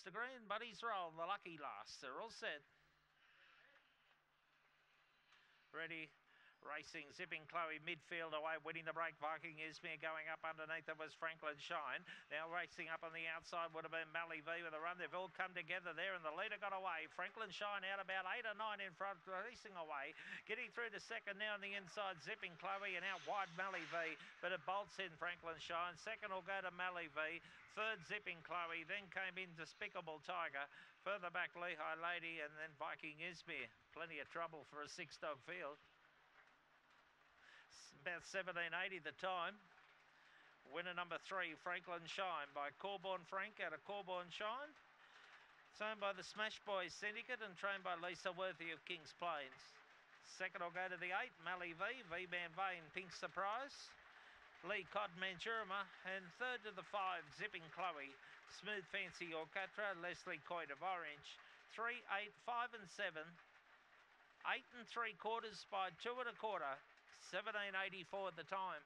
to green. Buddy's Roll, the lucky last. They're all set. Ready. Racing, Zipping Chloe, midfield away, winning the break. Viking Izmir going up underneath it was Franklin Shine. Now racing up on the outside would have been Mally V with a run. They've all come together there and the leader got away. Franklin Shine out about 8 or 9 in front, racing away. Getting through to second now on the inside, Zipping Chloe and out wide Mally V, but it bolts in Franklin Shine. Second will go to Mally V. Third, Zipping Chloe. Then came in Despicable Tiger. Further back, Lehigh Lady and then Viking Izmir. Plenty of trouble for a 6-dog field. About 17.80 the time. Winner number 3, Franklin Shine by Corborn Frank out of Corborn Shine. It's owned by the Smash Boys Syndicate and trained by Lisa Worthy of Kings Plains. Second will go to the 8, Mally V, V-Man Vane, Pink Surprise. Lee Cod Manchurima, and third to the 5, Zipping Chloe, Smooth Fancy Orcatra, Leslie Coit of Orange. 3, 8, 5 and 7. 8 3/4 by 2 1/4. 17.84 at the time.